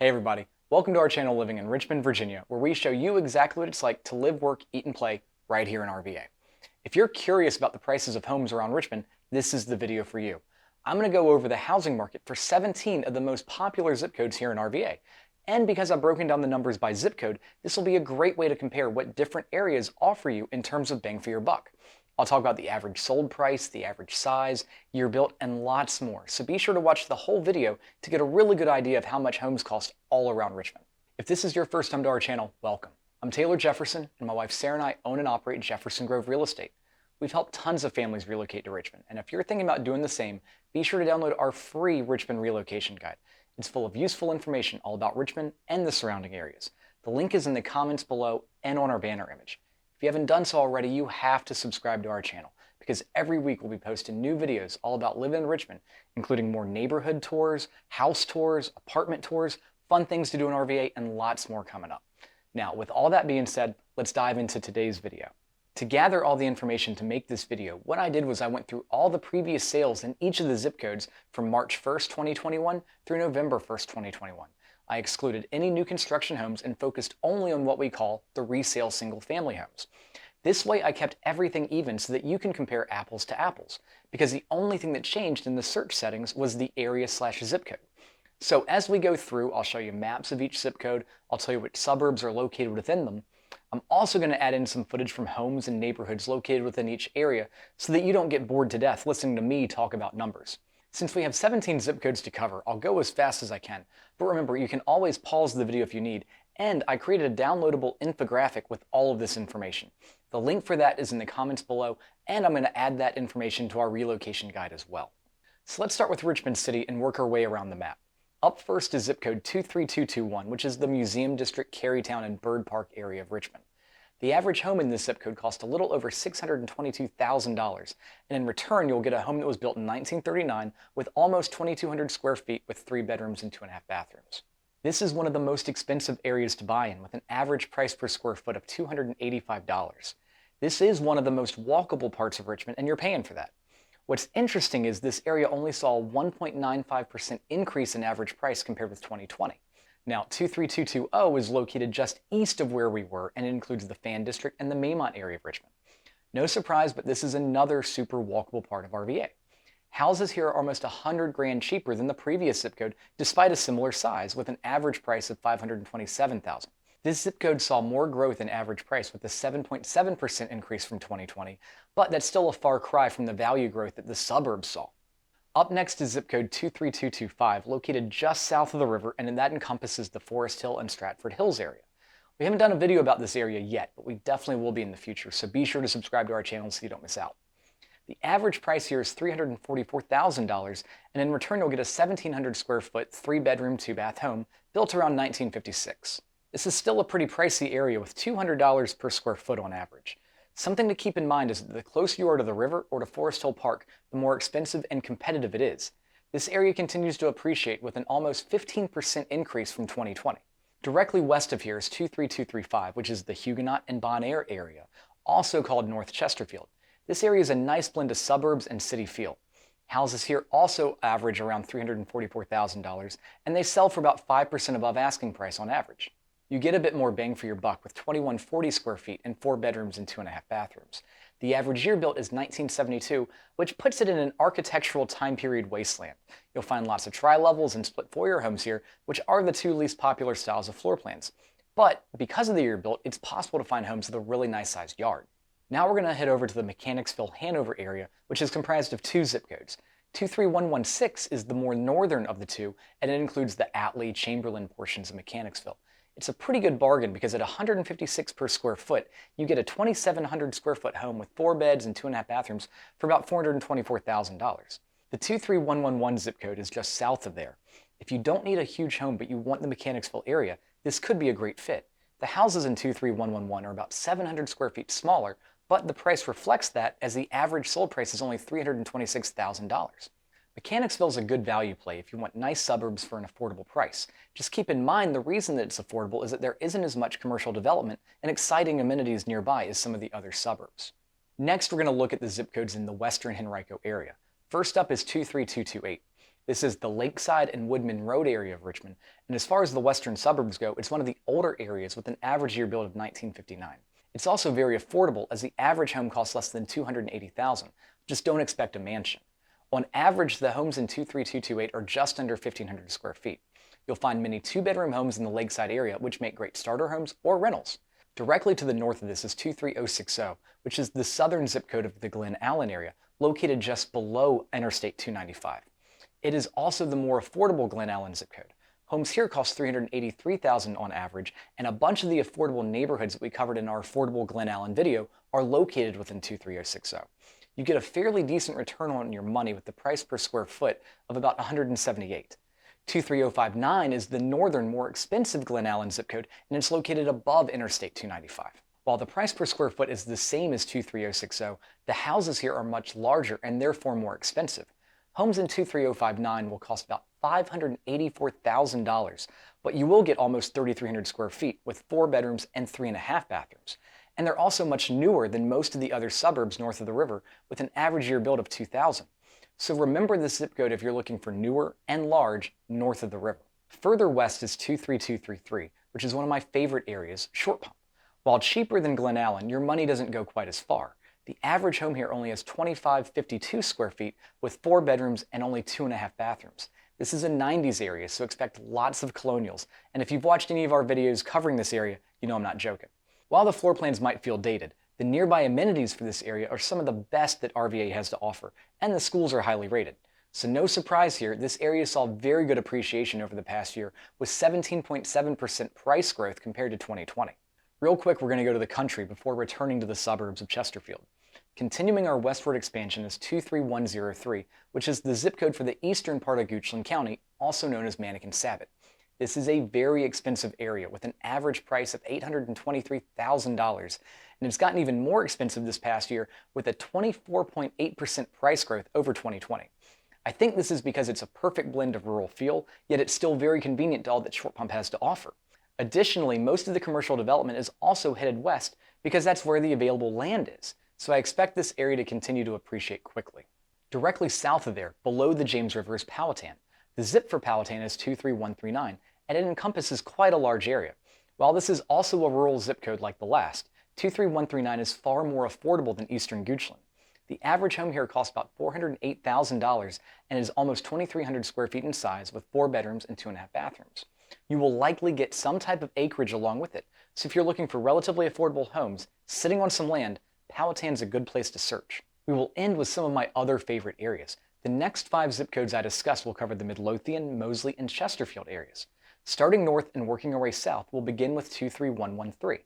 Hey everybody, welcome to our channel Living in Richmond, Virginia, where we show you exactly what it's like to live, work, eat, and play right here in RVA. If you're curious about the prices of homes around Richmond, this is the video for you. I'm going to go over the housing market for 17 of the most popular zip codes here in RVA. And because I've broken down the numbers by zip code, this will be a great way to compare what different areas offer you in terms of bang for your buck. I'll talk about the average sold price, the average size, year built, and lots more. So be sure to watch the whole video to get a really good idea of how much homes cost all around Richmond. If this is your first time to our channel, welcome. I'm Taylor Jefferson, and my wife Sarah and I own and operate Jefferson Grove Real Estate. We've helped tons of families relocate to Richmond, and if you're thinking about doing the same, be sure to download our free Richmond Relocation Guide. It's full of useful information all about Richmond and the surrounding areas. The link is in the comments below and on our banner image. If you haven't done so already, you have to subscribe to our channel because every week we'll be posting new videos all about living in Richmond, including more neighborhood tours, house tours, apartment tours, fun things to do in RVA, and lots more coming up. Now, with all that being said, let's dive into today's video. To gather all the information to make this video, what I did was I went through all the previous sales in each of the zip codes from March 1st, 2021 through November 1st, 2021. I excluded any new construction homes and focused only on what we call the resale single-family homes. This way I kept everything even so that you can compare apples to apples, because the only thing that changed in the search settings was the area/zip code. So as we go through, I'll show you maps of each zip code, I'll tell you which suburbs are located within them. I'm also going to add in some footage from homes and neighborhoods located within each area so that you don't get bored to death listening to me talk about numbers. Since we have 17 zip codes to cover, I'll go as fast as I can. But remember, you can always pause the video if you need, and I created a downloadable infographic with all of this information. The link for that is in the comments below, and I'm going to add that information to our relocation guide as well. So let's start with Richmond City and work our way around the map. Up first is zip code 23221, which is the Museum District, Kerrytown, and Bird Park area of Richmond. The average home in this zip code cost a little over $622,000, and in return you'll get a home that was built in 1939 with almost 2,200 square feet with 3 bedrooms and 2.5 bathrooms. This is one of the most expensive areas to buy in, with an average price per square foot of $285. This is one of the most walkable parts of Richmond, and you're paying for that. What's interesting is this area only saw a 1.95% increase in average price compared with 2020. Now, 23220 is located just east of where we were, and it includes the Fan District and the Maymont area of Richmond. No surprise, but this is another super walkable part of RVA. Houses here are almost $100,000 cheaper than the previous zip code, despite a similar size, with an average price of $527,000. This zip code saw more growth in average price with a 7.7% increase from 2020, but that's still a far cry from the value growth that the suburbs saw. Up next is zip code 23225, located just south of the river, and that encompasses the Forest Hill and Stratford Hills area. We haven't done a video about this area yet, but we definitely will be in the future, so be sure to subscribe to our channel so you don't miss out. The average price here is $344,000, and in return you'll get a 1,700 square foot, 3-bedroom, 2-bath home built around 1956. This is still a pretty pricey area with $200 per square foot on average. Something to keep in mind is that the closer you are to the river or to Forest Hill Park, the more expensive and competitive it is. This area continues to appreciate with an almost 15% increase from 2020. Directly west of here is 23235, which is the Huguenot and Bonaire area, also called North Chesterfield. This area is a nice blend of suburbs and city feel. Houses here also average around $344,000, and they sell for about 5% above asking price on average. You get a bit more bang for your buck with 2,140 square feet and 4 bedrooms and 2.5 bathrooms. The average year built is 1972, which puts it in an architectural time period wasteland. You'll find lots of tri-levels and split foyer homes here, which are the 2 least popular styles of floor plans. But because of the year built, it's possible to find homes with a really nice sized yard. Now we're going to head over to the Mechanicsville, Hanover area, which is comprised of 2 zip codes. 23116 is the more northern of the 2, and it includes the Atlee, Chamberlain portions of Mechanicsville. It's a pretty good bargain because at $156 per square foot, you get a 2,700 square foot home with 4 beds and 2.5 bathrooms for about $424,000. The 23111 zip code is just south of there. If you don't need a huge home but you want the Mechanicsville area, this could be a great fit. The houses in 23111 are about 700 square feet smaller, but the price reflects that as the average sold price is only $326,000. Mechanicsville is a good value play if you want nice suburbs for an affordable price. Just keep in mind the reason that it's affordable is that there isn't as much commercial development and exciting amenities nearby as some of the other suburbs. Next, we're going to look at the zip codes in the western Henrico area. First up is 23228. This is the Lakeside and Woodman Road area of Richmond, and as far as the western suburbs go, it's one of the older areas with an average year build of 1959. It's also very affordable as the average home costs less than $280,000. Just don't expect a mansion. On average, the homes in 23228 are just under 1,500 square feet. You'll find many two-bedroom homes in the Lakeside area, which make great starter homes or rentals. Directly to the north of this is 23060, which is the southern zip code of the Glen Allen area, located just below Interstate 295. It is also the more affordable Glen Allen zip code. Homes here cost $383,000 on average, and a bunch of the affordable neighborhoods that we covered in our affordable Glen Allen video are located within 23060. You get a fairly decent return on your money with the price per square foot of about $178. 23059 is the northern, more expensive Glen Allen zip code, and it's located above Interstate 295. While the price per square foot is the same as 23060, the houses here are much larger and therefore more expensive. Homes in 23059 will cost about $584,000, but you will get almost 3,300 square feet with 4 bedrooms and 3.5 bathrooms. And they're also much newer than most of the other suburbs north of the river with an average year build of 2000. So remember this zip code if you're looking for newer and large north of the river. Further west is 23233, which is one of my favorite areas, Short Pump. While cheaper than Glen Allen, your money doesn't go quite as far. The average home here only has 2,552 square feet with 4 bedrooms and only 2.5 bathrooms. This is a 90s area, so expect lots of colonials. And if you've watched any of our videos covering this area, you know I'm not joking. While the floor plans might feel dated, the nearby amenities for this area are some of the best that RVA has to offer, and the schools are highly rated. So no surprise here, this area saw very good appreciation over the past year with 17.7% price growth compared to 2020. Real quick, we're going to go to the country before returning to the suburbs of Chesterfield. Continuing our westward expansion is 23103, which is the zip code for the eastern part of Goochland County, also known as Manikin-Sabot. This is a very expensive area with an average price of $823,000, and it's gotten even more expensive this past year with a 24.8% price growth over 2020. I think this is because it's a perfect blend of rural feel, yet it's still very convenient to all that Short Pump has to offer. Additionally, most of the commercial development is also headed west because that's where the available land is, so I expect this area to continue to appreciate quickly. Directly south of there, below the James River, is Powhatan. The zip for Powhatan is 23139, and it encompasses quite a large area. While this is also a rural zip code like the last, 23139 is far more affordable than eastern Goochland. The average home here costs about $408,000 and is almost 2,300 square feet in size with 4 bedrooms and 2.5 bathrooms. You will likely get some type of acreage along with it, so if you're looking for relatively affordable homes sitting on some land, Powhatan's a good place to search. We will end with some of my other favorite areas. The next 5 zip codes I discuss will cover the Midlothian, Moseley, and Chesterfield areas. Starting north and working our way south, we'll begin with 23113.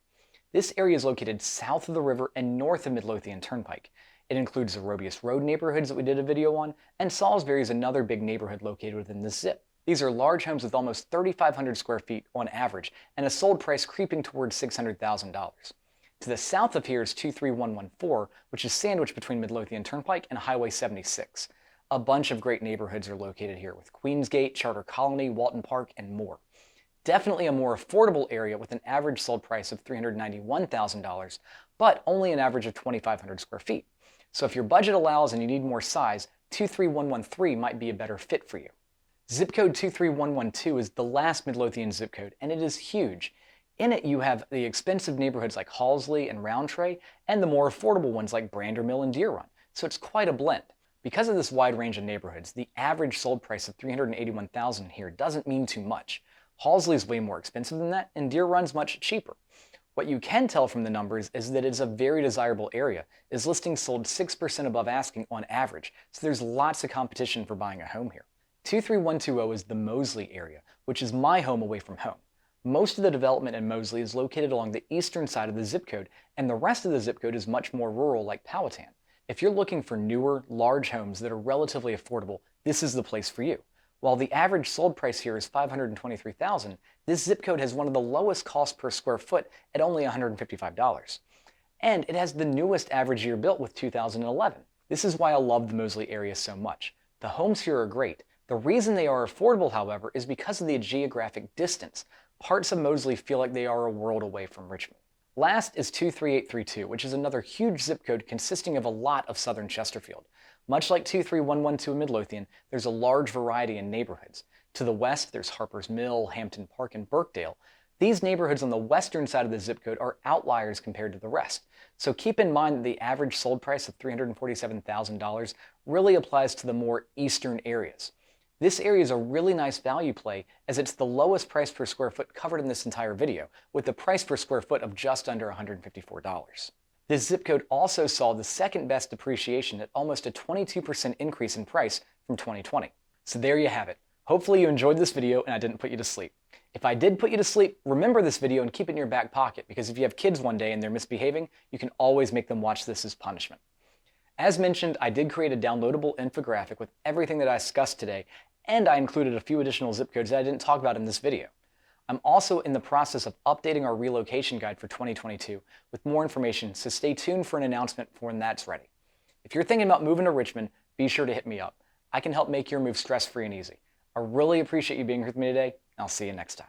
This area is located south of the river and north of Midlothian Turnpike. It includes the Robius Road neighborhoods that we did a video on, and Salisbury is another big neighborhood located within this zip. These are large homes with almost 3,500 square feet on average, and a sold price creeping towards $600,000. To the south of here is 23114, which is sandwiched between Midlothian Turnpike and Highway 76. A bunch of great neighborhoods are located here with Queensgate, Charter Colony, Walton Park, and more. Definitely a more affordable area with an average sold price of $391,000, but only an average of 2,500 square feet. So if your budget allows and you need more size, 23113 might be a better fit for you. Zip code 23112 is the last Midlothian zip code, and it is huge. In it, you have the expensive neighborhoods like Halsley and Roundtray, and the more affordable ones like Brander Mill and Deer Run, so it's quite a blend. Because of this wide range of neighborhoods, the average sold price of $381,000 here doesn't mean too much. Halsley is way more expensive than that, and Deer Run's much cheaper. What you can tell from the numbers is that it's a very desirable area, as listings sold 6% above asking on average, so there's lots of competition for buying a home here. 23120 is the Moseley area, which is my home away from home. Most of the development in Moseley is located along the eastern side of the zip code, and the rest of the zip code is much more rural like Powhatan. If you're looking for newer, large homes that are relatively affordable, this is the place for you. While the average sold price here is $523,000, this zip code has one of the lowest costs per square foot at only $155. And it has the newest average year built with 2011. This is why I love the Moseley area so much. The homes here are great. The reason they are affordable, however, is because of the geographic distance. Parts of Moseley feel like they are a world away from Richmond. Last is 23832, which is another huge zip code consisting of a lot of southern Chesterfield. Much like 23112 in Midlothian, there's a large variety in neighborhoods. To the west, there's Harper's Mill, Hampton Park, and Birkdale. These neighborhoods on the western side of the zip code are outliers compared to the rest. So keep in mind that the average sold price of $347,000 really applies to the more eastern areas. This area is a really nice value play as it's the lowest price per square foot covered in this entire video, with the price per square foot of just under $154. This zip code also saw the second best depreciation at almost a 22% increase in price from 2020. So there you have it. Hopefully you enjoyed this video and I didn't put you to sleep. If I did put you to sleep, remember this video and keep it in your back pocket, because if you have kids one day and they're misbehaving, you can always make them watch this as punishment. As mentioned, I did create a downloadable infographic with everything that I discussed today, and I included a few additional zip codes that I didn't talk about in this video. I'm also in the process of updating our relocation guide for 2022 with more information, so stay tuned for an announcement for when that's ready. If you're thinking about moving to Richmond, be sure to hit me up. I can help make your move stress-free and easy. I really appreciate you being here with me today, and I'll see you next time.